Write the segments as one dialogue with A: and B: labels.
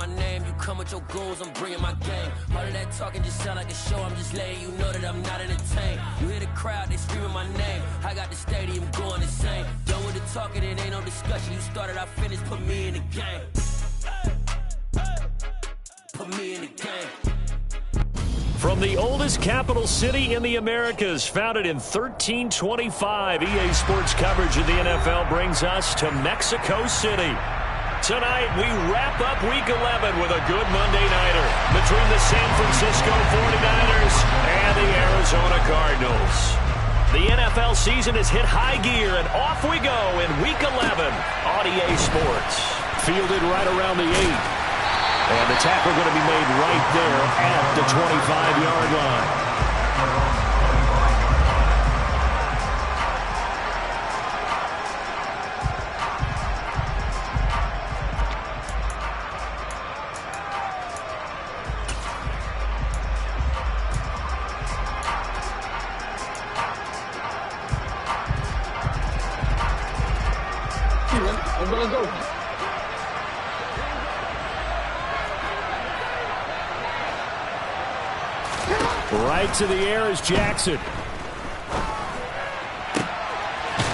A: my name, you come with your goons, I'm bringing my game. All of that talking just sound like a show, I'm just letting you know that I'm not entertained. You hear the crowd, they screaming my name. I got the stadium going insane. Done with the talking, it ain't no discussion. You started, I finished, put me in the game. Put me in the game.
B: From the oldest capital city in the Americas, founded in 1325, EA Sports coverage of the NFL brings us to Mexico City. Tonight, we wrap up Week 11 with a good Monday nighter between the San Francisco 49ers and the Arizona Cardinals. The NFL season has hit high gear, and off we go in Week 11 on EA Sports. Fielded right around the 8. And the tackle going to be made right there at the 25-yard line. Right to the air is Jackson.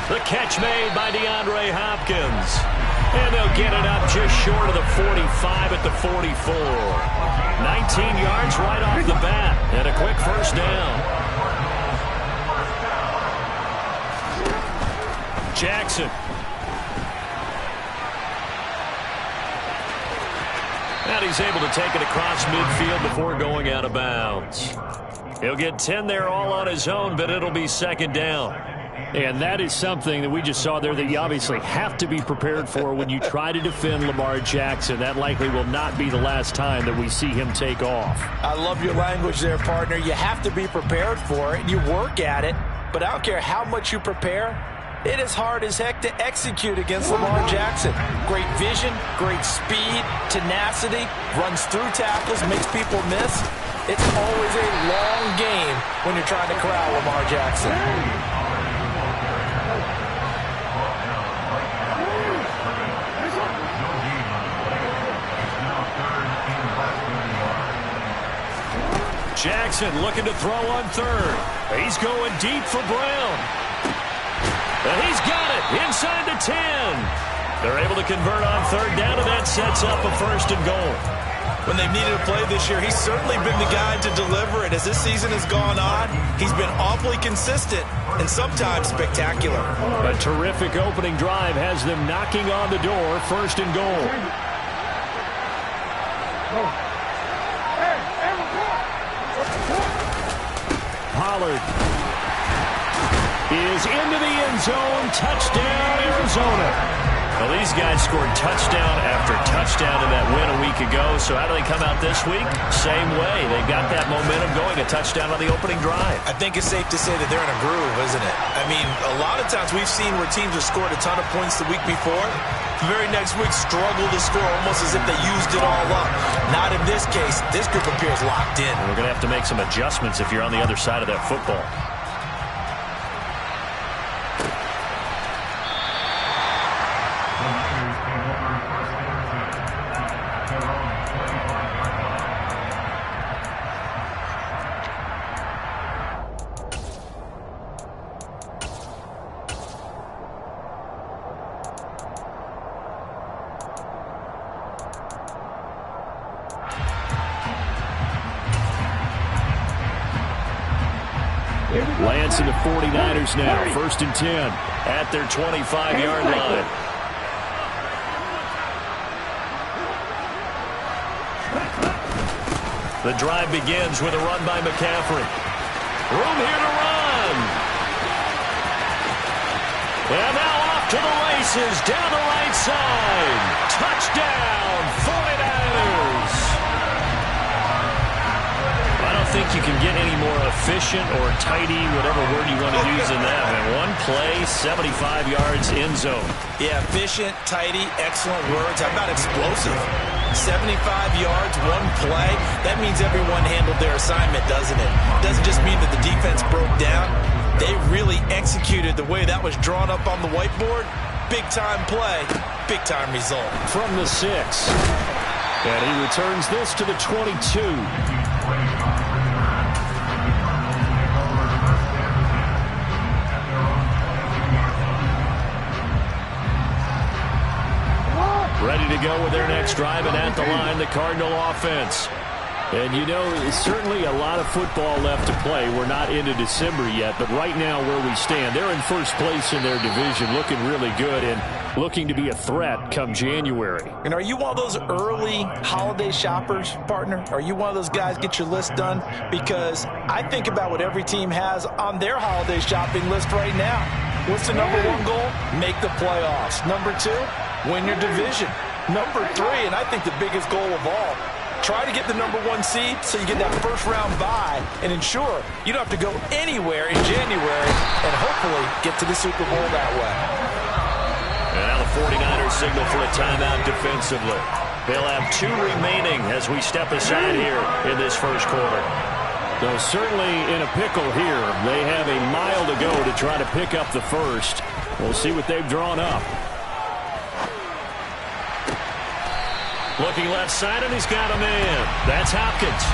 B: The catch made by DeAndre Hopkins. And they'll get it up just short of the 45 at the 44. 19 yards right off the bat. And a quick first down. Jackson. And he's able to take it across midfield before going out of bounds. He'll get 10 there all on his own, but it'll be second down. And that is something that we just saw there that you obviously have to be prepared for when you try to defend Lamar Jackson. That likely will not be the last time that we see him take off.
C: I love your language there, partner. You have to be prepared for it. You work at it, but I don't care how much you prepare. It is hard as heck to execute against Lamar Jackson. Great vision, great speed, tenacity, runs through tackles, makes people miss. It's always a long game when you're trying to corral Lamar Jackson.
B: Jackson looking to throw on third. He's going deep for Brown. And he's got it inside the 10. They're able to convert on third down, and that sets up a first and goal.
C: When they've needed a play this year, he's certainly been the guy to deliver it. As this season has gone on, he's been awfully consistent and sometimes spectacular.
B: A terrific opening drive has them knocking on the door, first and goal. Pollard is into the end zone. Touchdown, Arizona. Well, these guys scored touchdown after touchdown in that win a week ago. So how do they come out this week? Same way. They got that momentum going, a touchdown on the opening drive.
C: I think it's safe to say that they're in a groove, isn't it? I mean, a lot of times we've seen where teams have scored a ton of points the week before. The very next week struggle to score almost as if they used it all up. Not in this case. This group appears locked in.
B: We're going to have to make some adjustments if you're on the other side of that football. Lance and the 49ers now, first and 10 at their 25-yard line. The drive begins with a run by McCaffrey. Room here to run. And now off to the races, down the right side. Touchdown, 49ers. I don't think you can get any more efficient or tidy, whatever word you want to use in that. And one play, 75 yards, end zone.
C: Yeah, efficient, tidy, excellent words. How about explosive? 75 yards, one play. That means everyone handled their assignment, doesn't it? Doesn't just mean that the defense broke down. They really executed the way that was drawn up on the whiteboard. Big-time play, big-time result.
B: From the 6. And he returns this to the 22. Ready to go with their next drive, and at the line, the Cardinal offense. And you know, it's certainly a lot of football left to play. We're not into December yet, but right now where we stand, they're in first place in their division, looking really good and looking to be a threat come January.
C: And are you one of those early holiday shoppers, partner? Are you one of those guys get your list done? Because I think about what every team has on their holiday shopping list right now. What's the number one goal? Make the playoffs. Number two, win your division. Number three, and I think the biggest goal of all, try to get the number one seed so you get that first round bye and ensure you don't have to go anywhere in January and hopefully get to the Super Bowl that way.
B: And now the 49ers signal for a timeout defensively. They'll have 2 remaining as we step aside here in this first quarter. Though certainly in a pickle here. They have a mile to go to try to pick up the first. We'll see what they've drawn up. Looking left side, and he's got a man. That's Hopkins.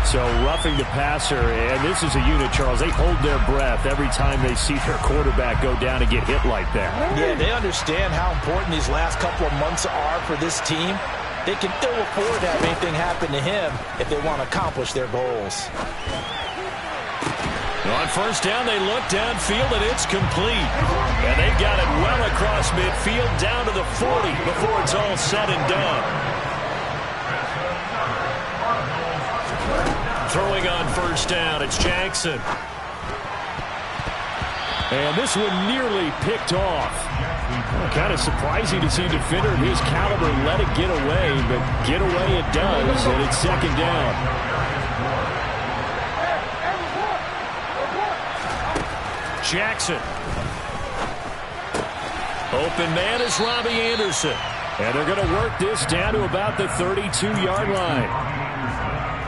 B: So roughing the passer, and this is a unit, Charles. They hold their breath every time they see their quarterback go down and get hit like that.
C: Yeah, they understand how important these last couple of months are for this team. They can ill afford to have anything happen to him if they want to accomplish their goals.
B: On first down, they look downfield, and it's complete. And they've got it well across midfield, down to the 40 before it's all said and done. Throwing on first down, it's Jackson. And this one nearly picked off. Kind of surprising to see a defender of his caliber let it get away, but get away it does, and it's second down. Jackson. Open man is Robbie Anderson. And they're going to work this down to about the 32-yard line.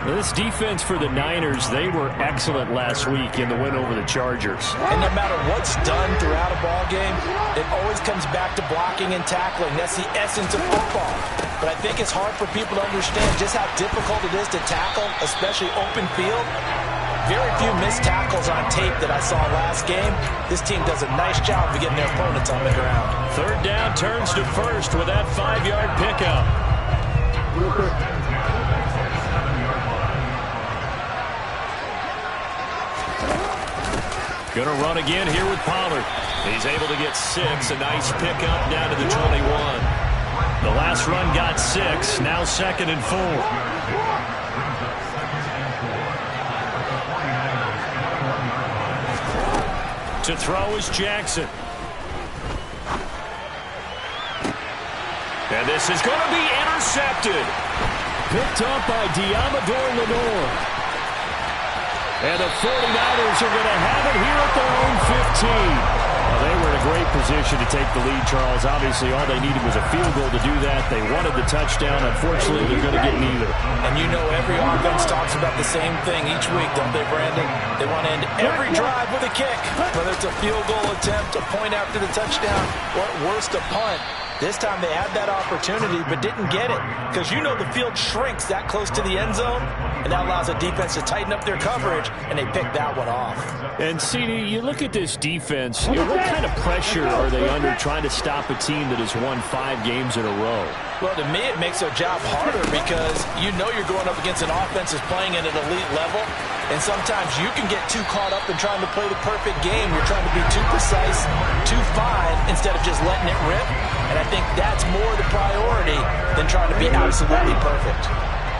B: This defense for the Niners, they were excellent last week in the win over the Chargers.
C: And no matter what's done throughout a ball game, it always comes back to blocking and tackling. That's the essence of football. But I think it's hard for people to understand just how difficult it is to tackle, especially open field. Very few missed tackles on tape that I saw last game. This team does a nice job of getting their opponents on the ground.
B: Third down turns to first with that 5-yard pickup. Going to run again here with Pollard. He's able to get 6. A nice pickup down to the 21. The last run got 6. Now 2nd and 4. To throw is Jackson. And this is going to be intercepted. Picked up by Diamador Lenore. And the 49ers are going to have it here at their own 15. Well, they were in a great position to take the lead, Charles. Obviously, all they needed was a field goal to do that. They wanted the touchdown. Unfortunately, they're going to get neither.
C: And you know every offense talks about the same thing each week, don't they, Brandon? They want to end every drive with a kick, whether it's a field goal attempt, a point after the touchdown, or at worst, a punt. This time they had that opportunity but didn't get it because you know the field shrinks that close to the end zone, and that allows the defense to tighten up their coverage, and they picked that one off.
B: And, CD, you look at this defense, what kind of pressure are they under trying to stop a team that has won 5 games in a row?
C: Well, to me, it makes their job harder because you know you're going up against an offense that's playing at an elite level, and sometimes you can get too caught up in trying to play the perfect game. You're trying to be too precise, too fine, instead of just letting it rip. And I think that's more the priority than trying to be absolutely perfect.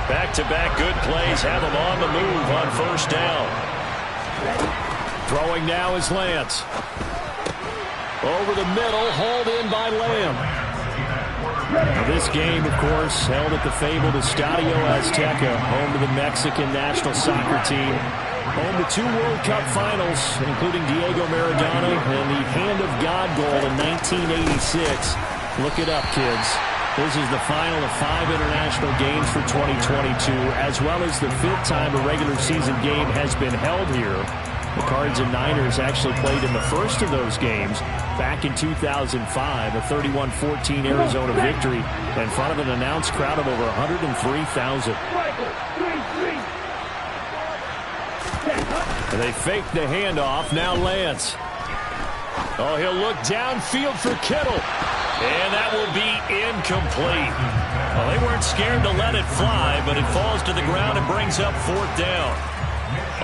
B: Back-to-back good plays have them on the move on first down. Throwing now is Lance. Over the middle, hauled in by Lamb. This game, of course, held at the fabled Estadio Azteca, home to the Mexican national soccer team. Home to 2 World Cup finals, including Diego Maradona and the Hand of God goal in 1986. Look it up, kids. This is the final of 5 international games for 2022, as well as the 5th time a regular season game has been held here. The Cards and Niners actually played in the first of those games back in 2005, a 31-14 Arizona victory in front of an announced crowd of over 103,000. They fake the handoff. Now Lance. Oh, he'll look downfield for Kittle. And that will be incomplete. Well, they weren't scared to let it fly, but it falls to the ground and brings up 4th down.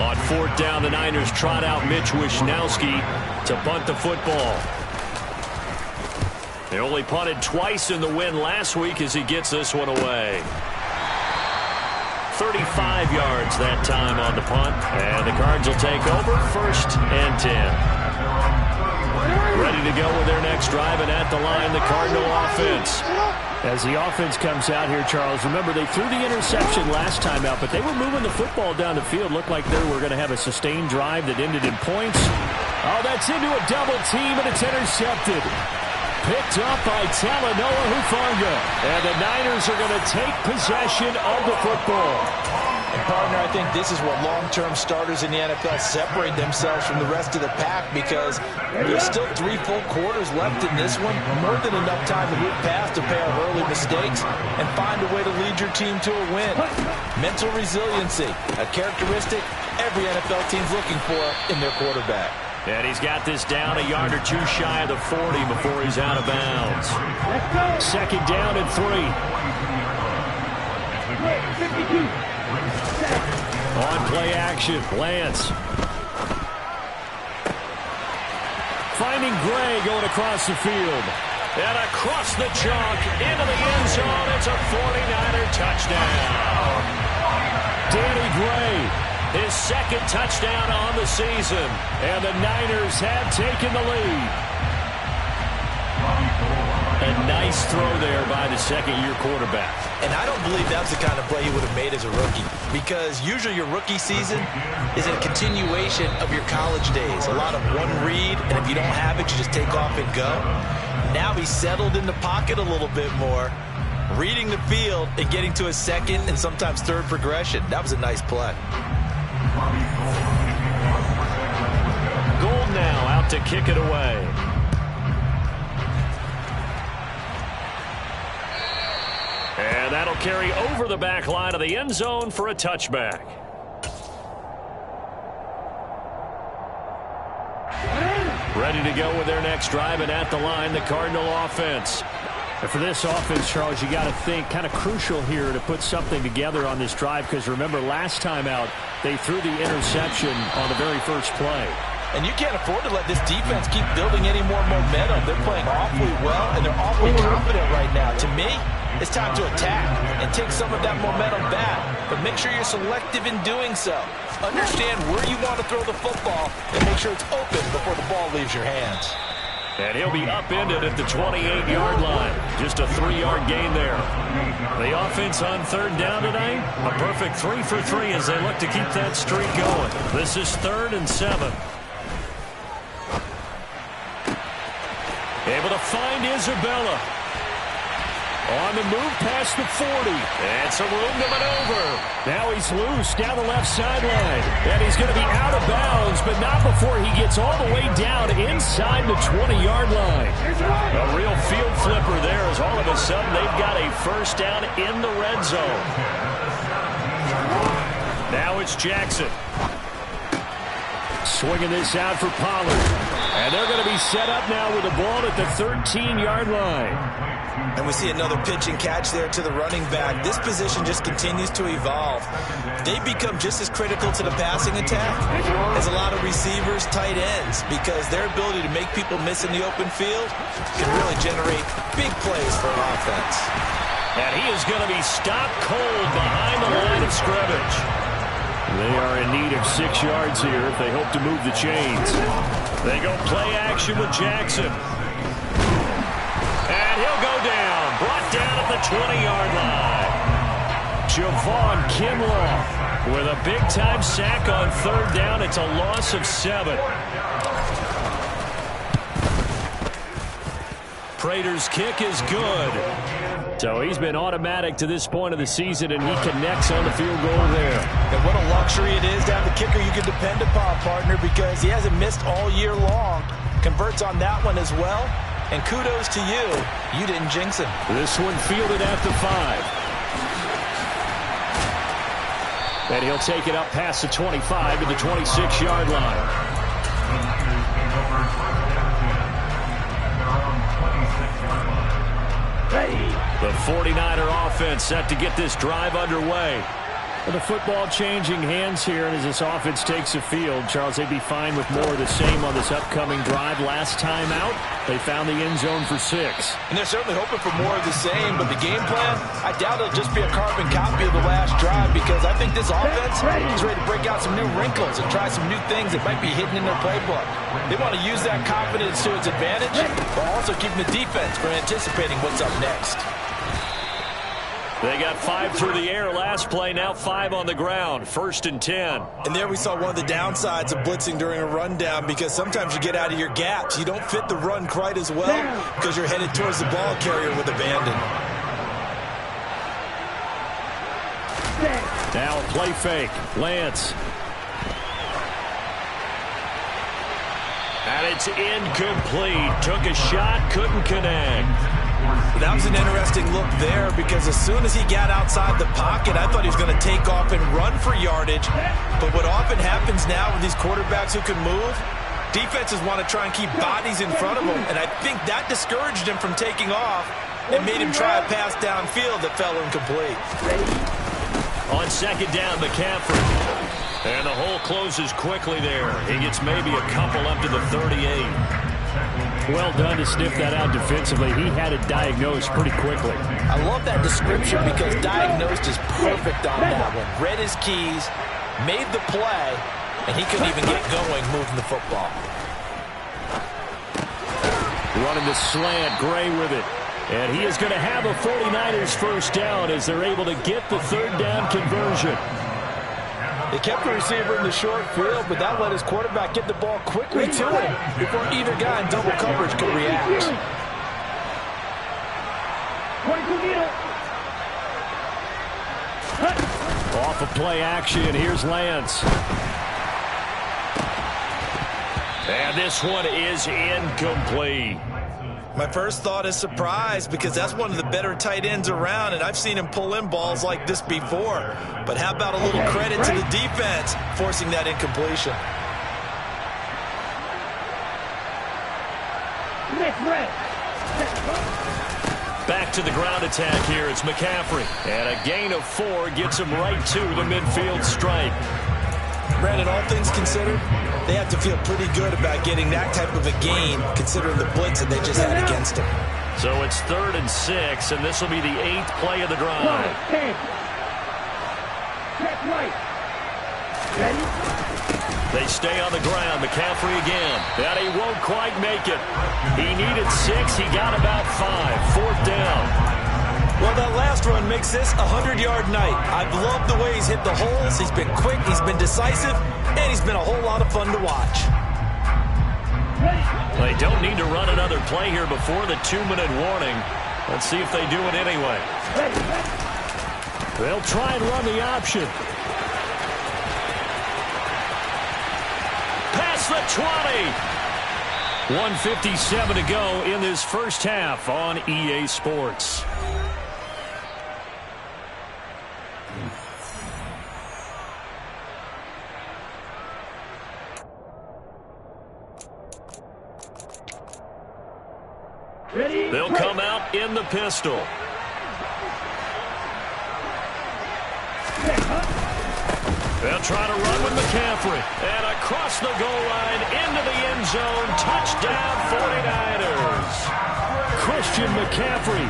B: On 4th down, the Niners trot out Mitch Wishnowski to punt the football. They only punted twice in the win last week as he gets this one away. 35 yards that time on the punt, and the Cards will take over 1st and 10. Ready to go with their next drive, and at the line, the Cardinal offense. As the offense comes out here, Charles, remember they threw the interception last time out, but they were moving the football down the field. Looked like they were going to have a sustained drive that ended in points. Oh, that's into a double team, and it's intercepted. Picked up by Talanoa Hufanga. And the Niners are going to take possession of the football.
C: And partner, I think this is where long-term starters in the NFL separate themselves from the rest of the pack, because there's still 3 full quarters left in this one. More than enough time to move past a pair of early mistakes and find a way to lead your team to a win. Mental resiliency, a characteristic every NFL team's looking for in their quarterback.
B: And he's got this down a yard or 2 shy of the 40 before he's out of bounds. 2nd down and 3. On play action, Lance. Finding Gray going across the field. And across the chalk, into the end zone. It's a 49er touchdown. Danny Gray, his 2nd touchdown on the season. And the Niners have taken the lead. A nice throw there by the 2nd-year quarterback.
C: And I don't believe that's the kind of play he would have made as a rookie, because usually your rookie season is a continuation of your college days. A lot of one read, and if you don't have it, you just take off and go. Now he's settled in the pocket a little bit more, reading the field and getting to a 2nd and sometimes 3rd progression. That was a nice play.
B: Gould now out to kick it away. And that'll carry over the back line of the end zone for a touchback. Ready to go with their next drive, and at the line, the Cardinal offense. And for this offense, Charles, you got to think kind of crucial here to put something together on this drive, because remember last time out, they threw the interception on the very first play.
C: And you can't afford to let this defense keep building any more momentum. They're playing awfully well, and they're awfully confident right now. To me, it's time to attack and take some of that momentum back. But make sure you're selective in doing so. Understand where you want to throw the football and make sure it's open before the ball leaves your hands.
B: And he'll be upended at the 28-yard line. Just a 3-yard gain there. The offense on 3rd down tonight, a perfect 3 for 3 as they look to keep that streak going. This is 3rd and 7. Able to find Isabella. On the move past the 40. And some room to maneuver. Now he's loose down the left sideline. And he's going to be out of bounds, but not before he gets all the way down inside the 20-yard line. A real field flipper there, as all of a sudden they've got a 1st down in the red zone. Now it's Jackson. Swinging this out for Pollard. And they're going to be set up now with the ball at the 13-yard line.
C: And we see another pitch and catch there to the running back. This position just continues to evolve. They become just as critical to the passing attack as a lot of receivers, tight ends, because their ability to make people miss in the open field can really generate big plays for an offense.
B: And he is going to be stopped cold behind the line of scrimmage. They are in need of 6 yards here if they hope to move the chains. They go play action with Jackson. And he'll go down. Brought down at the 20-yard line. Javon Kinlaw with a big-time sack on 3rd down. It's a loss of 7. Prater's kick is good. So he's been automatic to this point of the season, and he connects on the field goal there.
C: And what a luxury it is to have a kicker you can depend upon, partner, because he hasn't missed all year long. Converts on that one as well. And kudos to you. You didn't jinx him.
B: This one fielded at the 5. And he'll take it up past the 25 to the 26-yard line. The 49er offense set to get this drive underway. The football changing hands here, and as this offense takes the field, Charles, they'd be fine with more of the same on this upcoming drive. Last time out, they found the end zone for 6.
C: And they're certainly hoping for more of the same, but the game plan, I doubt it'll just be a carbon copy of the last drive, because I think this offense is ready to break out some new wrinkles and try some new things that might be hidden in their playbook. They want to use that confidence to its advantage, while also keeping the defense from anticipating what's up next.
B: They got 5 through the air last play, now 5 on the ground, 1st and 10.
C: And there we saw one of the downsides of blitzing during a rundown, because sometimes you get out of your gaps. You don't fit the run quite as well because you're headed towards the ball carrier with abandon.
B: Now a play fake. Lance. And it's incomplete. Took a shot, couldn't connect.
C: That was an interesting look there, because as soon as he got outside the pocket, I thought he was going to take off and run for yardage. But what often happens now with these quarterbacks who can move, defenses want to try and keep bodies in front of them, and I think that discouraged him from taking off and made him try a pass downfield that fell incomplete.
B: On 2nd down, McCaffrey. And the hole closes quickly there. He gets maybe a couple up to the 38. Well done to sniff that out defensively. He had it diagnosed pretty quickly.
C: I love that description, because diagnosed is perfect on that one. Read his keys, made the play, and he couldn't even get going moving the football.
B: Running the slant, Gray with it. And he is going to have a 49ers first down as they're able to get the 3rd down conversion.
C: They kept the receiver in the short field, but that let his quarterback get the ball quickly to him before either guy in double coverage could react.
B: Off of play action, here's Lance. And this one is incomplete.
C: My first thought is surprise, because that's one of the better tight ends around, and I've seen him pull in balls like this before. But how about a little credit to the defense forcing that incompletion?
B: Back to the ground attack here. It's McCaffrey. And a gain of 4 gets him right to the midfield stripe.
C: Brandon, all things considered, they have to feel pretty good about getting that type of a gain, considering the blitz that they just had against them.
B: So it's 3rd and 6, and this will be the 8th play of the drive. They stay on the ground. McCaffrey again. And he won't quite make it. He needed 6. He got about 5. 4th down.
C: Well, that last run makes this a 100-yard night. I've loved the way he's hit the holes. He's been quick, he's been decisive, and he's been a whole lot of fun to watch.
B: They don't need to run another play here before the 2-minute warning. Let's see if they do it anyway. They'll try and run the option. Past the 20. 1:57 to go in this first half on EA Sports. They'll come out in the pistol. They'll try to run with McCaffrey. And across the goal line, into the end zone. Touchdown, 49ers. Christian McCaffrey,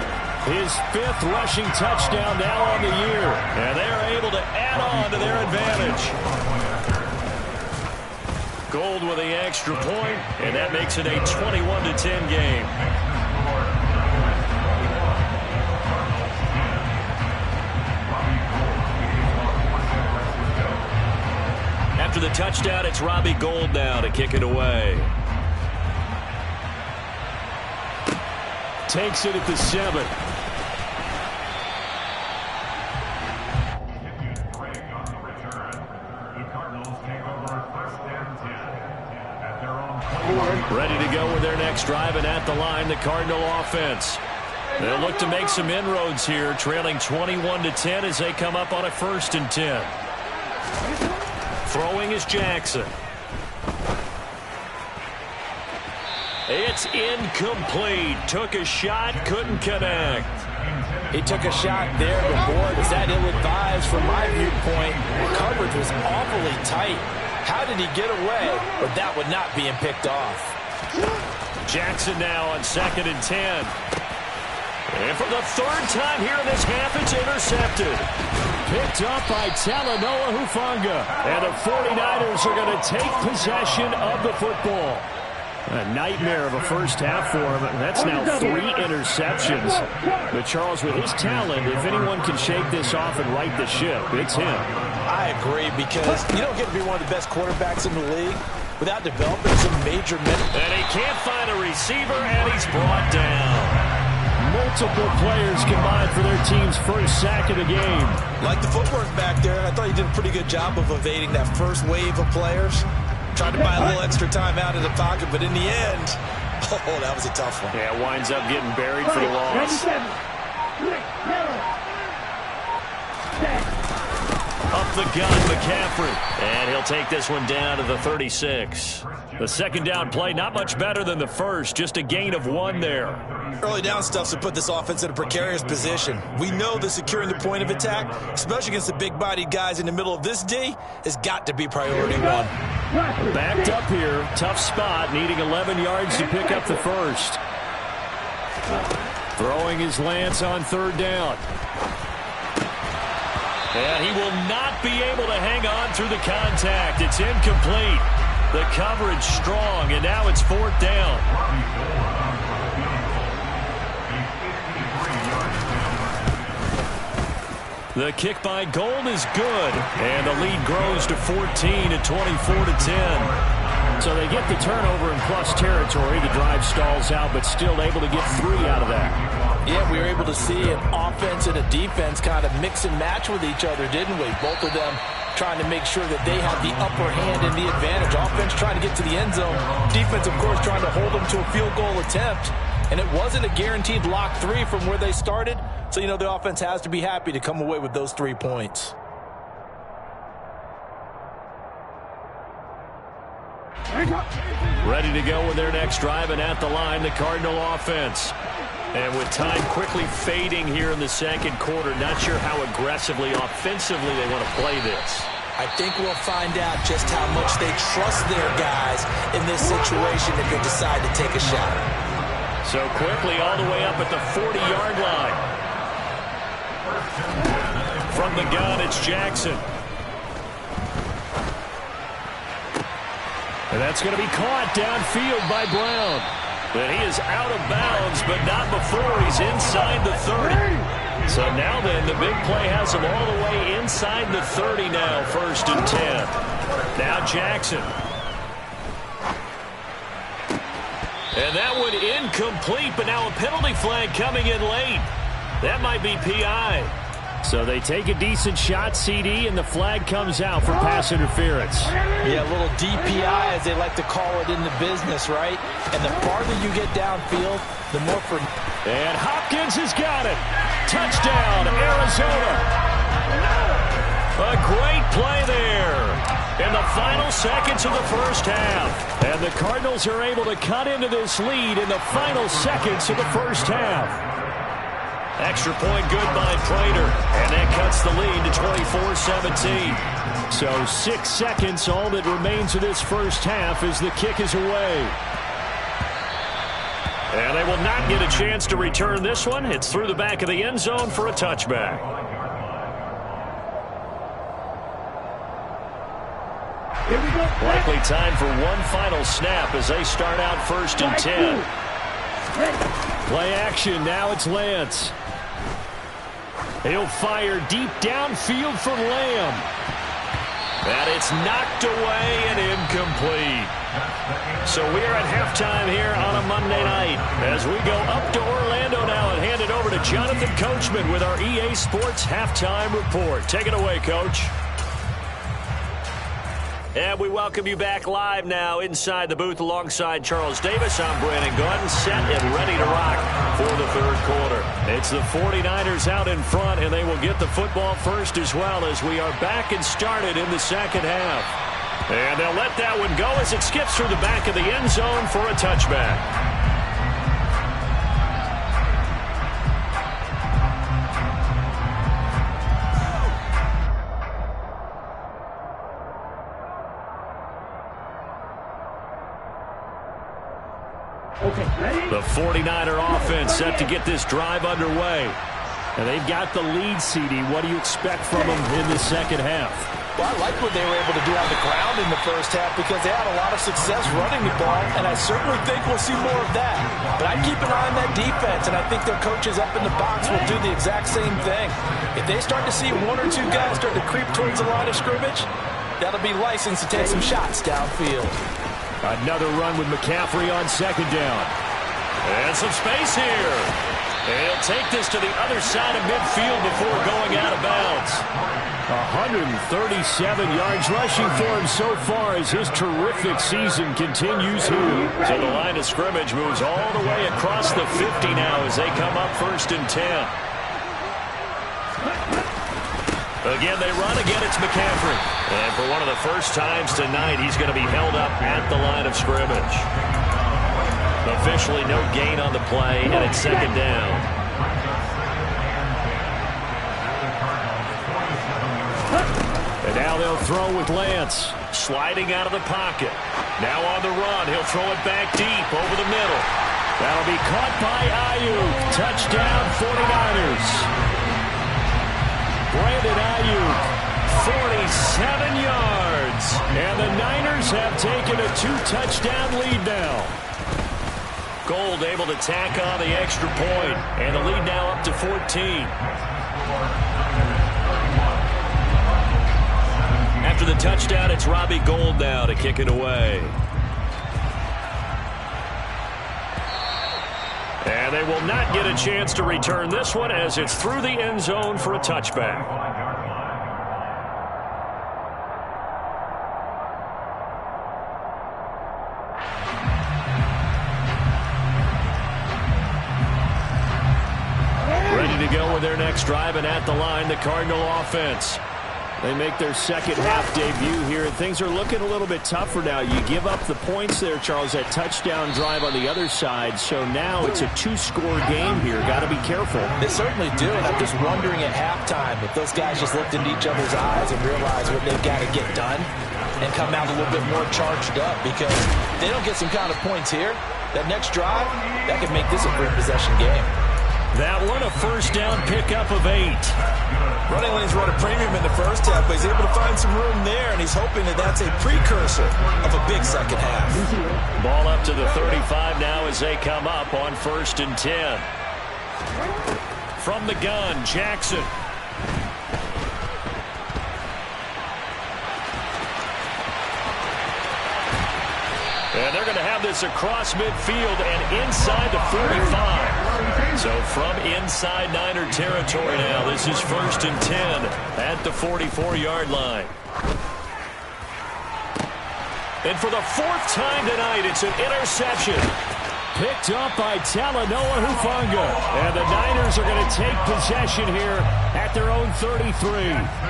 B: his 5th rushing touchdown now on the year. And they're able to add on to their advantage. Gold with the extra point, and that makes it a 21-10 game. After the touchdown, it's Robbie Gould now to kick it away. Takes it at the 7. Ready to go with their next drive, and at the line, the Cardinal offense. They'll look to make some inroads here, trailing 21-10 as they come up on a 1st and 10. Throwing is Jackson. It's incomplete. Took a shot, couldn't connect.
C: He took a shot there, but boy, was that ill-advised from my viewpoint. Coverage was awfully tight. How did he get away? But that would not being picked off.
B: Jackson now on 2nd and 10. And for the 3rd time here in this half, it's intercepted. Picked up by Talanoa Hufanga. And the 49ers are going to take possession of the football. A nightmare of a first half for him. That's now 3 interceptions. But Charles, with his talent, if anyone can shake this off and right the ship, it's him.
C: I agree, because you don't get to be one of the best quarterbacks in the league without developing some major minutes.
B: And he can't find a receiver, and he's brought down. Multiple players combined for their team's first sack of the game.
C: Like the footwork back there, I thought he did a pretty good job of evading that first wave of players. Tried to buy a little extra time out of the pocket, but in the end, oh, that was a tough one.
B: Yeah, winds up getting buried for the loss. Up the gun, McCaffrey. And he'll take this one down to the 36. The second down play, not much better than the first, just a gain of 1 there.
C: Early down stuff to put this offense in a precarious position. We know that securing the point of attack, especially against the big-bodied guys in the middle of this D, has got to be priority 1.
B: Backed up here, tough spot, needing 11 yards to pick up the first. Throwing his Lance on 3rd down. And he will not be able to hang on through the contact. It's incomplete. The coverage strong, and now it's 4th down. The kick by Gold is good, and the lead grows to 14 at 24-10. So they get the turnover in plus territory. The drive stalls out, but still able to get 3 out of that.
C: Yeah, we were able to see an offense and a defense kind of mix and match with each other, didn't we? Both of them trying to make sure that they have the upper hand and the advantage. Offense trying to get to the end zone. Defense, of course, trying to hold them to a field goal attempt. And it wasn't a guaranteed lock 3 from where they started. So, you know, the offense has to be happy to come away with those 3 points.
B: Ready to go with their next drive, and at the line, the Cardinal offense. And with time quickly fading here in the second quarter, not sure how aggressively, offensively they want to play this.
C: I think we'll find out just how much they trust their guys in this situation if they decide to take a shot.
B: So quickly all the way up at the 40-yard line. From the gun, it's Jackson. And that's going to be caught downfield by Brown. But he is out of bounds, but not before he's inside the 30. So now then, the big play has him all the way inside the 30 now, 1st and 10. Now Jackson. And that one incomplete, but now a penalty flag coming in late. That might be PI. So they take a decent shot, CD, and the flag comes out for pass interference.
C: Yeah, a little DPI, as they like to call it in the business, right? And the farther you get downfield, the more for...
B: And Hopkins has got it. Touchdown, Arizona. A great play there in the final seconds of the first half. And the Cardinals are able to cut into this lead in the final seconds of the first half. Extra point good by Prater, and that cuts the lead to 24-17. So 6 seconds, all that remains of this first half as the kick is away. And they will not get a chance to return this one. It's through the back of the end zone for a touchback. Likely time for one final snap as they start out 1st and 10. Play action, now it's Lance. He'll fire deep downfield from Lamb. And it's knocked away and incomplete. So we are at halftime here on a Monday night as we go up to Orlando now and hand it over to Jonathan Coachman with our EA Sports Halftime Report. Take it away, Coach. And we welcome you back live now inside the booth alongside Charles Davis. I'm Brandon Gunn, set and ready to rock for the third quarter. It's the 49ers out in front, and they will get the football first as well as we are back and started in the second half. And they'll let that one go as it skips through the back of the end zone for a touchback. The 49er offense set to get this drive underway.
D: And they've got the lead, CD. What do you expect from them in the second half?
C: Well, I like what they were able to do on the ground in the first half because they had a lot of success running the ball, and I certainly think we'll see more of that. But I'd keep an eye on that defense, and I think their coaches up in the box will do the exact same thing. If they start to see one or two guys start to creep towards the line of scrimmage, that'll be licensed to take some shots downfield.
D: Another run with McCaffrey on second down.
B: And some space here. And he'll take this to the other side of midfield before going out of bounds.
D: 137 yards rushing for him so far as his terrific season continues here.
B: So the line of scrimmage moves all the way across the 50 now as they come up 1st and 10. Again, they run. Again, it's McCaffrey. And for one of the first times tonight, he's going to be held up at the line of scrimmage. Officially no gain on the play, and it's second down.
D: And now they'll throw with Lance.
B: Sliding out of the pocket. Now on the run. He'll throw it back deep over the middle.
D: That'll be caught by Ayuk. Touchdown, 49ers. Brandon Ayuk, 47 yards. And the Niners have taken a 2-touchdown lead now.
B: Gold able to tack on the extra point, and the lead now up to 14. After the touchdown, it's Robbie Gould now to kick it away. And they will not get a chance to return this one as it's through the end zone for a touchback. Ready to go with their next drive, and at the line, the Cardinal offense.
D: They make their second half debut here, and things are looking a little bit tougher now. You give up the points there, Charles, that touchdown drive on the other side. So now it's a 2-score game here. Got to be careful.
C: They certainly do, and I'm just wondering at halftime if those guys just looked into each other's eyes and realized what they've got to get done and come out a little bit more charged up, because if they don't get some kind of points here, that next drive, that could make this a three-possession game.
B: That one, a first down pickup of 8.
C: Running lanes run a premium in the first half, but he's able to find some room there, and he's hoping that that's a precursor of a big second half.
B: Ball up to the 35 now as they come up on 1st and 10. From the gun, Jackson. And they're going to have this across midfield and inside the 45. So from inside Niner territory now, this is 1st and 10 at the 44-yard line. And for the 4th time tonight, it's an interception.
D: Picked up by Talanoa Hufanga. And the Niners are going to take possession here at their own 33.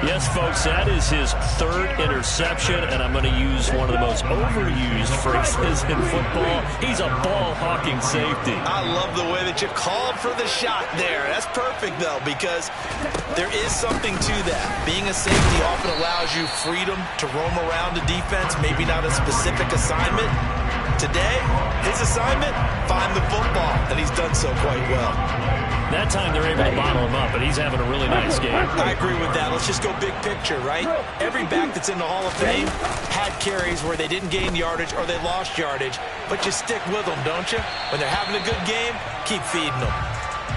B: Yes, folks, that is his 3rd interception, and I'm going to use one of the most overused phrases in football. He's a ball-hawking safety.
C: I love the way that you called for the shot there. That's perfect, though, because there is something to that. Being a safety often allows you freedom to roam around the defense, maybe not a specific assignment. Today, his assignment, find the football, and he's done so quite well.
B: That time they're able to bottle him up, but he's having a really nice game.
C: I agree with that. Let's just go big picture, right? Every back that's in the Hall of Fame had carries where they didn't gain yardage or they lost yardage, but you stick with them, don't you? When they're having a good game, keep feeding them.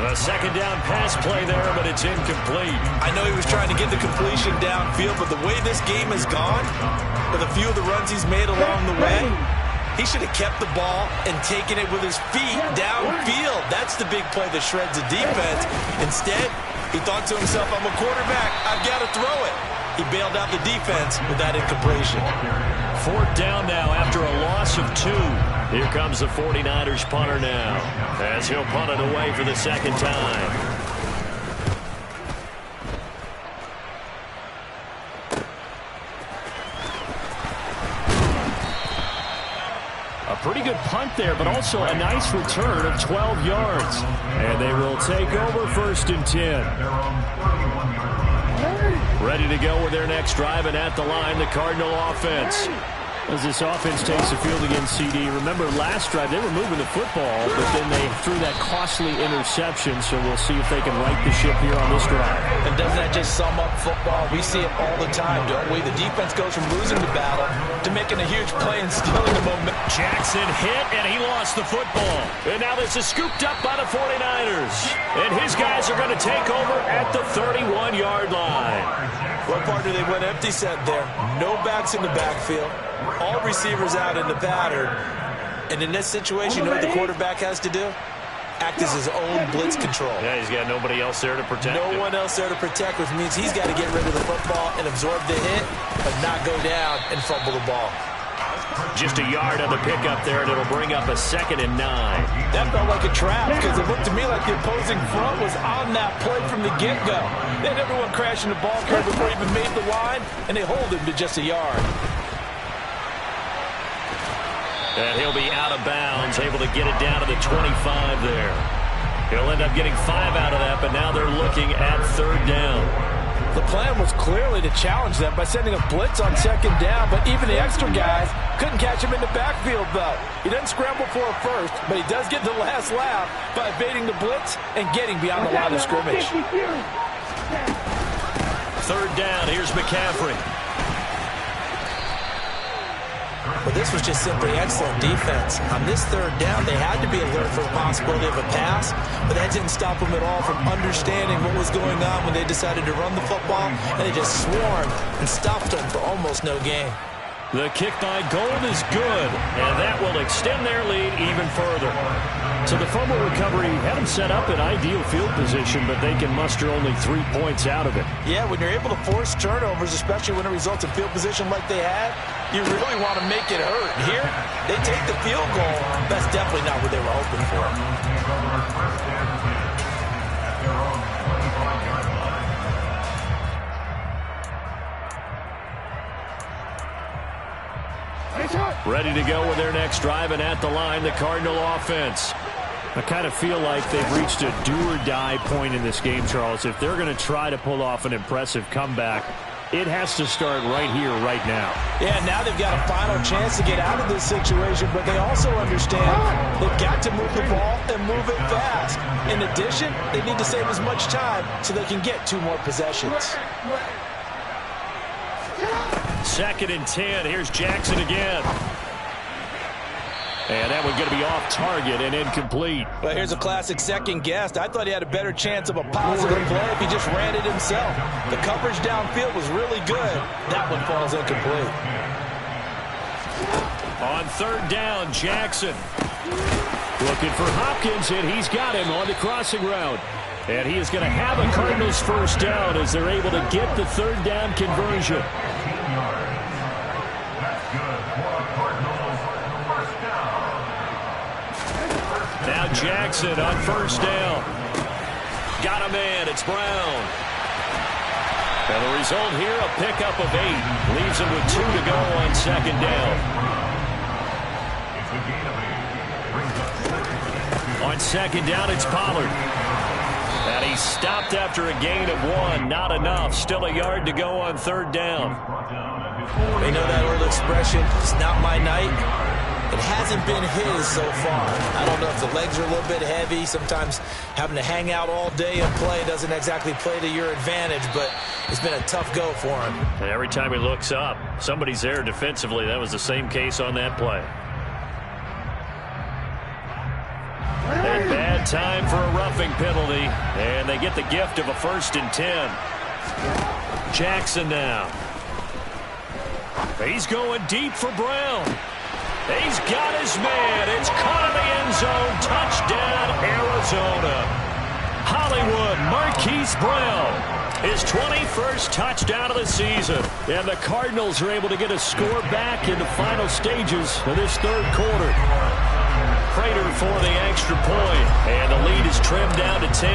B: A second down pass play there, but it's incomplete.
C: I know he was trying to get the completion downfield, but the way this game has gone, with a few of the runs he's made along the way, he should have kept the ball and taken it with his feet downfield. That's the big play that shreds the defense. Instead, he thought to himself, I'm a quarterback. I've got to throw it. He bailed out the defense with that incompletion.
B: 4th down now after a loss of 2. Here comes the 49ers punter now, as he'll punt it away for the 2nd time. A pretty good punt there, but also a nice return of 12 yards. And they will take over 1st and 10. Ready to go with their next drive, and at the line, the Cardinal offense. As this offense takes the field against CD, remember last drive they were moving the football, but then they threw that costly interception, so we'll see if they can right the ship here on this drive.
C: And doesn't that just sum up football? We see it all the time, don't we? The defense goes from losing the battle to making a huge play and stealing the momentum.
B: Jackson hit, and he lost the football. And now this is scooped up by the 49ers. And his guys are going to take over at the 31-yard line.
C: Well, partner, they went empty set there. No backs in the backfield. All receivers out in the pattern. And in this situation, you know what the quarterback has to do? Act as his own blitz control.
B: Yeah, he's got nobody else there to protect him.
C: No one else there to protect, which means he's got to get rid of the football and absorb the hit, but not go down and fumble the ball.
B: Just a yard on the pickup there, and it'll bring up a 2nd and 9.
C: That felt like a trap because it looked to me like the opposing front was on that play from the get-go. They had everyone crashing the ball carrier before he even made the line, and they hold him to just a yard.
B: And he'll be out of bounds, able to get it down to the 25 there. He'll end up getting 5 out of that, but now they're looking at 3rd down.
C: The plan was clearly to challenge them by sending a blitz on 2nd down, but even the extra guys couldn't catch him in the backfield, though. He doesn't scramble for a first, but he does get the last laugh by evading the blitz and getting beyond the line of scrimmage.
B: 3rd down, here's McCaffrey.
C: Well, this was just simply excellent defense. On this 3rd down, they had to be alert for the possibility of a pass, but that didn't stop them at all from understanding what was going on when they decided to run the football, and they just swarmed and stopped them for almost no gain.
B: The kick by Gold is good, and that will extend their lead even further. So the fumble recovery had them set up in ideal field position, but they can muster only 3 points out of it.
C: Yeah, when you're able to force turnovers, especially when it results in field position like they had, you really want to make it hurt. Here, they take the field goal. That's definitely not what they were hoping for.
B: Ready to go with their next drive, and at the line, the Cardinal offense. I kind of feel like they've reached a do-or-die point in this game, Charles. If they're going to try to pull off an impressive comeback, it has to start right here, right now.
C: Yeah, now they've got a final chance to get out of this situation, but they also understand they've got to move the ball and move it fast. In addition, they need to save as much time so they can get 2 more possessions.
B: 2nd and 10. Here's Jackson again. And that one's going to be off target and incomplete.
C: Well, here's a classic second guess. I thought he had a better chance of a positive play if he just ran it himself. The coverage downfield was really good. That one falls incomplete.
B: On 3rd down, Jackson. Looking for Hopkins, and he's got him on the crossing route. And he is going to have a Cardinals 1st down as they're able to get the 3rd down conversion. Now Jackson on 1st down. Got a man. It's Brown. And the result here, a pickup of 8. Leaves him with 2 to go on 2nd down. On 2nd down, it's Pollard. And he stopped after a gain of 1. Not enough. Still a yard to go on 3rd down.
C: You know that old expression, it's not my night? It hasn't been his so far. I don't know if the legs are a little bit heavy. Sometimes having to hang out all day and play doesn't exactly play to your advantage, but it's been a tough go for him.
B: And every time he looks up, somebody's there defensively. That was the same case on that play. A bad time for a roughing penalty, and they get the gift of a 1st and 10. Jackson now. He's going deep for Brown. He's got his man. It's caught in the end zone. Touchdown, Arizona. Hollywood Marquise Brown. His 21st touchdown of the season. And the Cardinals are able to get a score back in the final stages of this third quarter. Prater for the extra point. And the lead is trimmed down to 10.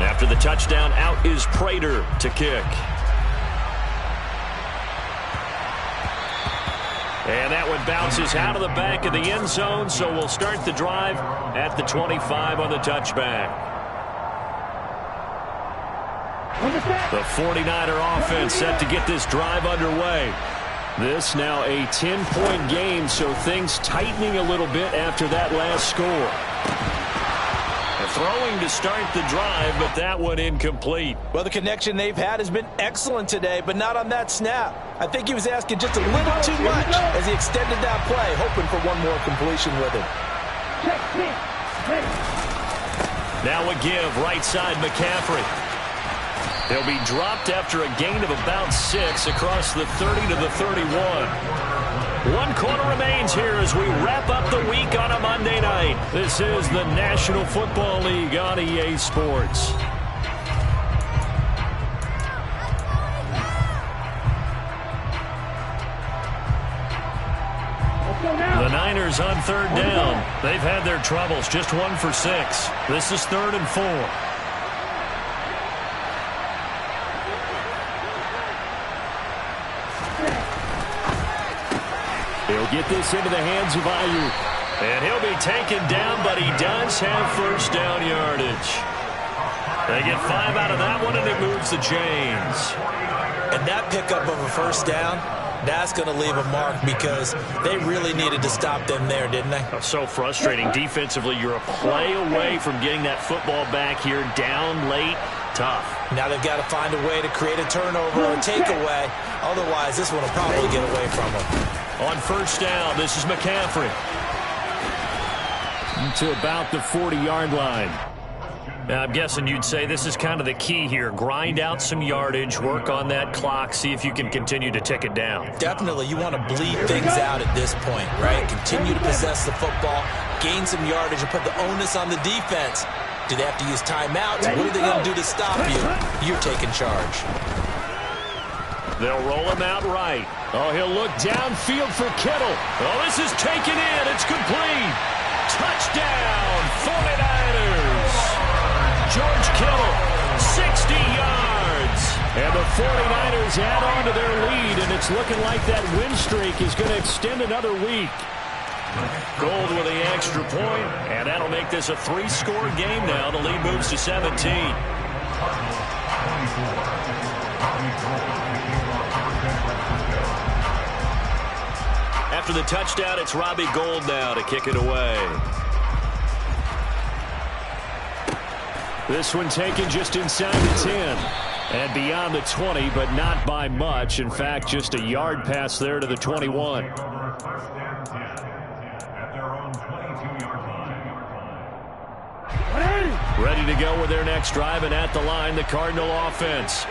B: After the touchdown, out is Prater to kick. And that one bounces out of the back of the end zone, so we'll start the drive at the 25 on the touchback. The 49er offense set to get this drive underway. This now a 10-point game, so things tightening a little bit after that last score. Throwing to start the drive, but that one incomplete.
C: Well, the connection they've had has been excellent today, but not on that snap. I think he was asking just a little too much as he extended that play, hoping for one more completion with it.
B: Now a give, right side McCaffrey. He'll be dropped after a gain of about 6 across the 30 to the 31. 1 quarter remains here as we wrap up the week on a Monday night. This is the National Football League on EA Sports. The Niners on third down. They've had their troubles, just 1 for 6. This is 3rd and 4. He'll get this into the hands of Ayuk. And he'll be taken down, but he does have first down yardage. They get 5 out of that one, and it moves the chains.
C: And that pickup of a first down, that's going to leave a mark because they really needed to stop them there, didn't they?
B: Oh, so frustrating. Defensively, you're a play away from getting that football back here down late. Tough. Now they've got to find a way to create a turnover or a takeaway. Otherwise, this one will probably get away from them. On first down, this is McCaffrey. To about the 40-yard line. Now, I'm guessing you'd say this is kind of the key here. Grind out some yardage, work on that clock, see if you can continue to tick it down.
C: Definitely. You want to bleed things out at this point, right? Continue to possess the football, gain some yardage, and put the onus on the defense. Do they have to use timeouts? What are they going to do to stop you? You're taking charge.
B: They'll roll him out right. Oh, he'll look downfield for Kittle. Oh, this is taken in. It's complete. Touchdown, 49ers. George Kittle, 60 yards. And the 49ers add on to their lead, and it's looking like that win streak is going to extend another week. Gold with the extra point, and that'll make this a 3-score game now. The lead moves to 17. After the touchdown, it's Robbie Gould now to kick it away. This one taken just inside the 10 and beyond the 20, but not by much. In fact, just a yard pass there to the 21. Ready to go with their next drive, and at the line, the Cardinal offense.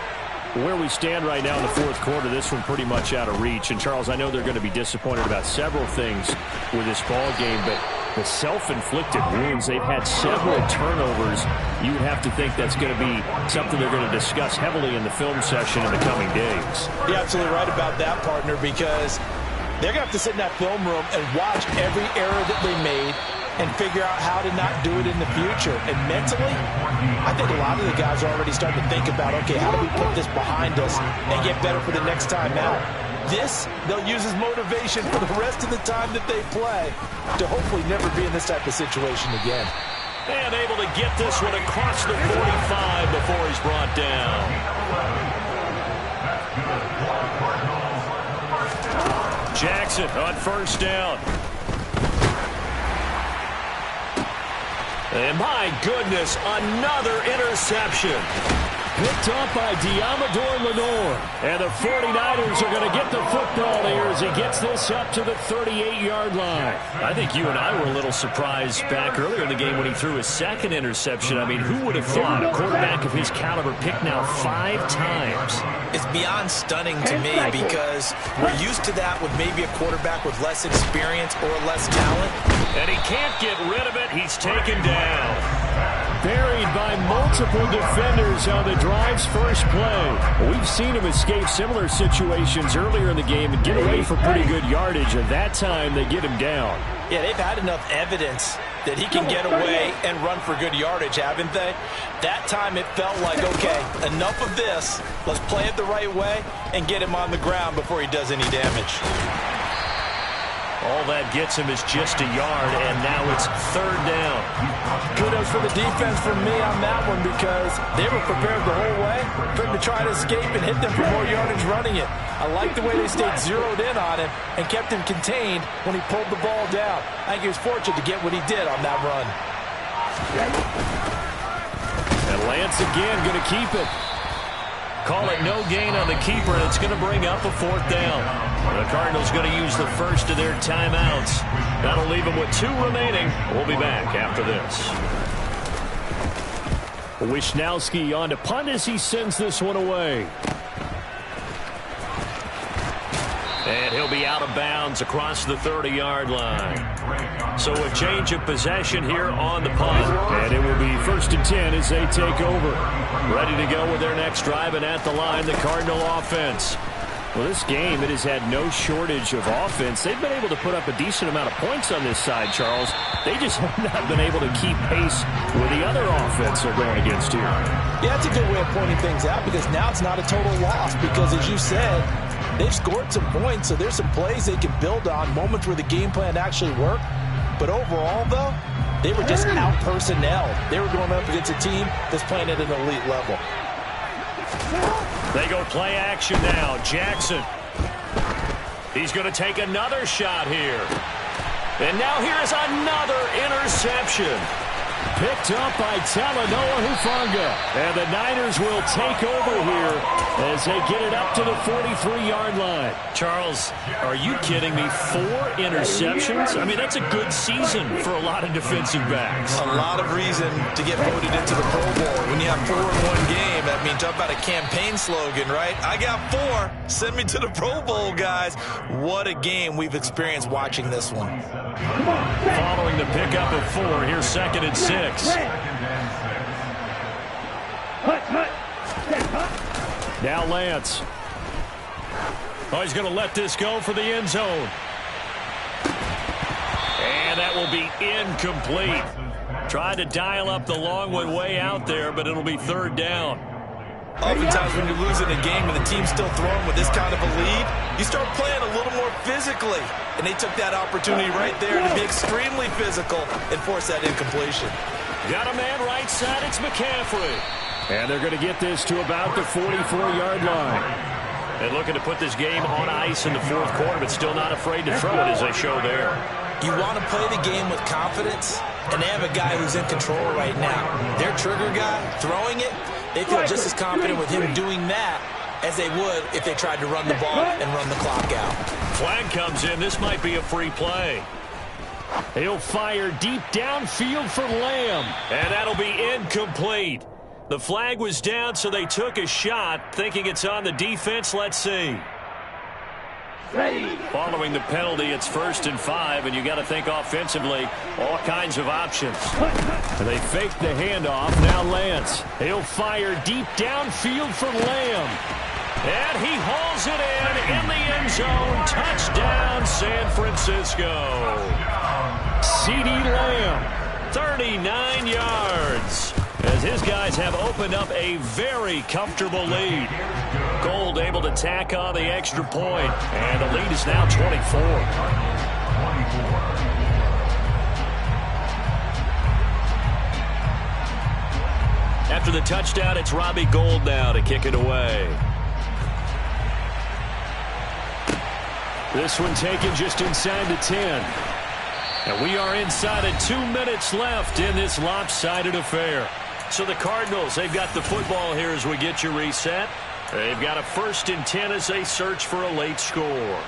B: Where we stand right now in the fourth quarter, this one pretty much out of reach. And, Charles, I know they're going to be disappointed about several things with this ball game, but the self-inflicted wounds, they've had several turnovers. You would have to think that's going to be something they're going to discuss heavily in the film session in the coming days.
C: You're absolutely right about that, partner, because they're going to have to sit in that film room and watch every error that they made and figure out how to not do it in the future. And mentally, I think a lot of the guys are already starting to think about, okay, how do we put this behind us and get better for the next time out? This, they'll use as motivation for the rest of the time that they play to hopefully never be in this type of situation again.
B: And able to get this one across the 45 before he's brought down. Jackson on first down. And my goodness, another interception. Picked off by Diamador Lenore. And the 49ers are going to get the football here as he gets this up to the 38-yard line. I think you and I were a little surprised back earlier in the game when he threw his second interception. I mean, who would have thought a quarterback of his caliber picked now 5 times?
C: It's beyond stunning to me because we're used to that with maybe a quarterback with less experience or less talent.
B: And he can't get rid of it. He's taken down. Buried by multiple defenders on the drive's first play. We've seen him escape similar situations earlier in the game and get away for pretty good yardage, and that time they get him down.
C: Yeah, they've had enough evidence that he can get away and run for good yardage, haven't they? That time it felt like, okay, enough of this. Let's play it the right way and get him on the ground before he does any damage.
B: All that gets him is just a yard, and now it's third down.
C: Kudos for the defense from me on that one because they were prepared the whole way for him to try to escape and hit them for more yardage running it. I like the way they stayed zeroed in on him and kept him contained when he pulled the ball down. I think he was fortunate to get what he did on that run.
B: And Lance again going to keep it. Call it no gain on the keeper, and it's going to bring up a fourth down. The Cardinals going to use the first of their timeouts. That'll leave them with 2 remaining. We'll be back after this. Wisnowski on to punt as he sends this one away. And he'll be out of bounds across the 30-yard line. So a change of possession here on the punt. And it will be 1st and 10 as they take over. Ready to go with their next drive, and at the line, the Cardinal offense. Well, this game, it has had no shortage of offense. They've been able to put up a decent amount of points on this side, Charles. They just have not been able to keep pace with the other offense they're going against here.
C: Yeah, that's a good way of pointing things out because now it's not a total loss because, as you said, they've scored some points, so there's some plays they can build on, moments where the game plan actually worked. But overall, though, they were just out-personnel. They were going up against a team that's playing at an elite level.
B: They go play action now. Jackson. He's going to take another shot here. And now here's another interception. Picked up by Talanoa Hufanga. And the Niners will take over here as they get it up to the 43-yard line. Charles, are you kidding me? 4 interceptions? I mean, that's a good season for a lot of defensive backs.
C: A lot of reason to get voted into the Pro Bowl. When you have 4 in one game, I mean, talk about a campaign slogan, right? I got 4. Send me to the Pro Bowl, guys. What a game we've experienced watching this one.
B: Following the pickup of 4, here's 2nd and 6. Now Lance. Oh, he's going to let this go for the end zone. And that will be incomplete. Tried to dial up the long one way out there, but it'll be 3rd down.
C: Oftentimes when you're losing a game and the team's still throwing with this kind of a lead, you start playing a little more physically. And they took that opportunity right there to be extremely physical and force that incompletion.
B: Got a man right side, it's McCaffrey. And they're going to get this to about the 44-yard line. And looking to put this game on ice in the 4th quarter, but still not afraid to throw it as they show there.
C: You want to play the game with confidence, and they have a guy who's in control right now. Their trigger guy, throwing it, they feel just as confident with him doing that as they would if they tried to run the ball and run the clock out.
B: Flag comes in. This might be a free play. He'll fire deep downfield for Lamb, and that'll be incomplete. The flag was down, so they took a shot, thinking it's on the defense. Let's see. Following the penalty, it's 1st and 5, and you got to think offensively, all kinds of options. And they fake the handoff. Now Lance. He'll fire deep downfield for Lamb. And he hauls it in the end zone. Touchdown, San Francisco. CeeDee Lamb, 39 yards. As his guys have opened up a very comfortable lead. Gold able to tack on the extra point. And the lead is now 24. After the touchdown, it's Robbie Gould now to kick it away. This one taken just inside the 10. And we are inside of 2 minutes left in this lopsided affair. So the Cardinals, they've got the football here as we get you reset. They've got a 1st and 10 as they search for a late score.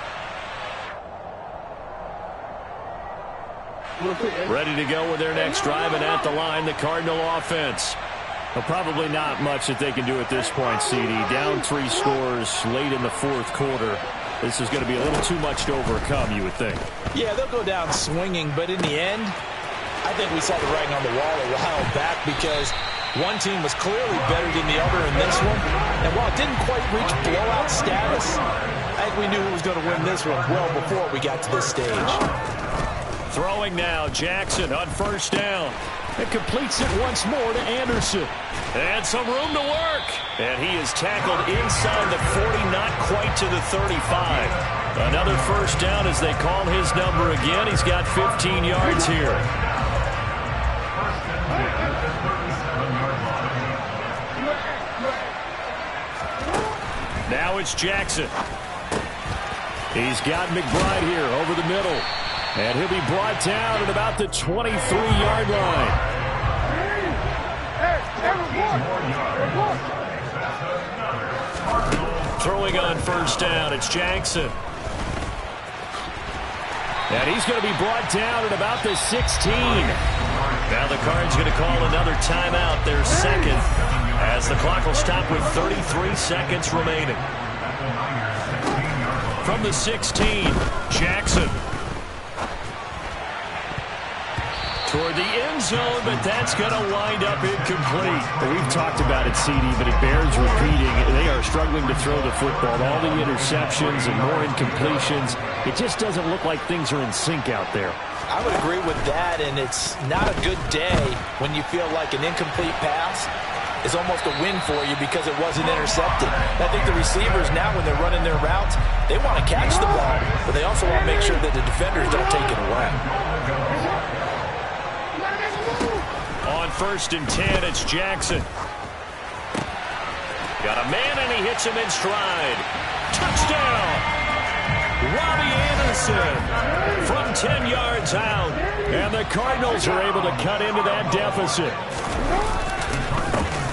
B: Ready to go with their next drive, and at the line, the Cardinal offense. Well, probably not much that they can do at this point, CD. Down 3 scores late in the 4th quarter. This is going to be a little too much to overcome, you would think.
C: Yeah, they'll go down swinging, but in the end, I think we saw the writing on the wall a while back because one team was clearly better than the other in this one. And while it didn't quite reach blowout status, I think we knew who was going to win this one well before we got to this stage.
B: Throwing now, Jackson on first down.
D: It completes it once more to Anderson.
B: And some room to work. And he is tackled inside the 40, not quite to the 35. Another first down as they call his number again. He's got 15 yards here. Now it's Jackson. He's got McBride here over the middle. And he'll be brought down at about the 23-yard line. Throwing on first down, it's Jackson. And he's going to be brought down at about the 16. Now the Cards going to call another timeout, their second, as the clock will stop with 33 seconds remaining. From the 16, Jackson. Toward the end zone, but that's going to wind up incomplete.
D: We've talked about it, CD, but it bears repeating. They are struggling to throw the football. All the interceptions and more incompletions. It just doesn't look like things are in sync out there.
C: I would agree with that, and it's not a good day when you feel like an incomplete pass is almost a win for you because it wasn't intercepted. I think the receivers now, when they're running their routes, they want to catch the ball, but they also want to make sure that the defenders don't take it away.
B: On 1st and 10, it's Jackson. Got a man, and he hits him in stride. Touchdown! Robbie Anderson from 10 yards out. And the Cardinals are able to cut into that deficit.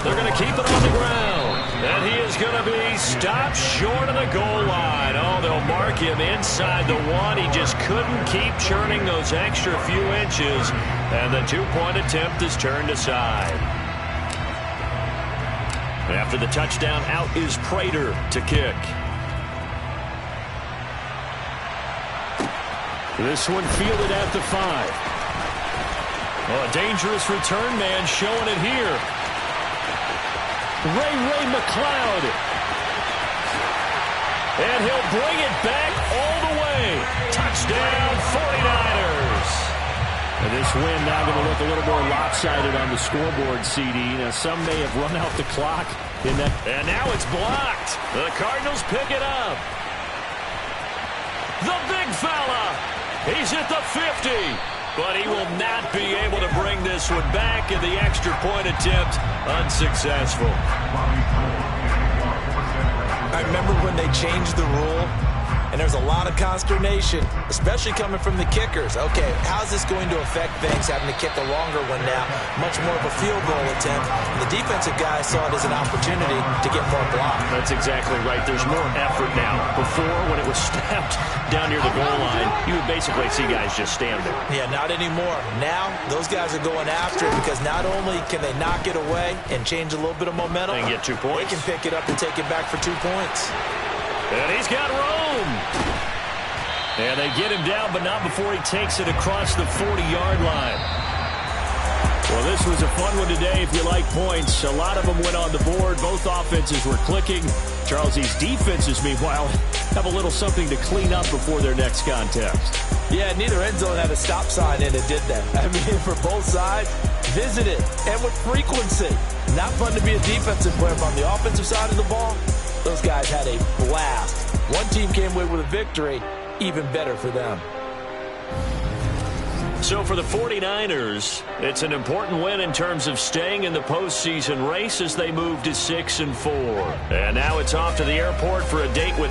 B: They're going to keep it on the ground. And he is going to be stopped short of the goal line. Oh, they'll mark him inside the 1. He just couldn't keep churning those extra few inches. And the 2-point attempt is turned aside. After the touchdown, out is Prater to kick. This one fielded at the 5. Oh, a dangerous return man showing it here. Ray McLeod. And he'll bring it back all the way. Touchdown, 49ers. And this win now going to look a little more lopsided on the scoreboard, CD. Now, some may have run out the clock in that. And now it's blocked. The Cardinals pick it up. The big fella. He's at the 50. But he will not be able to bring this one back, and the extra point attempt unsuccessful.
C: I remember when they changed the rule, and there's a lot of consternation, especially coming from the kickers. Okay, how's this going to affect things, having to kick a longer one now, much more of a field goal attempt? And the defensive guys saw it as an opportunity to get more block.
B: That's exactly right. There's more effort now. Before, when it was snapped down near the goal line, you would basically see guys just stand there.
C: Yeah, not anymore. Now, those guys are going after it because not only can they knock it away and change a little bit of momentum,
B: they can get 2 points.
C: They can pick it up and take it back for 2 points.
B: And he's got room. And they get him down, but not before he takes it across the 40-yard line. Well, this was a fun one today if you like points. A lot of them went on the board. Both offenses were clicking. Charles, these defenses, meanwhile, have a little something to clean up before their next contest.
C: Yeah, neither end zone had a stop sign in it, did they? I mean, for both sides, visit it, and with frequency. Not fun to be a defensive player, but on the offensive side of the ball, those guys had a blast. One team came away with a victory, even better for them.
B: So for the 49ers, it's an important win in terms of staying in the postseason race as they move to 6-4. And now it's off to the airport for a date with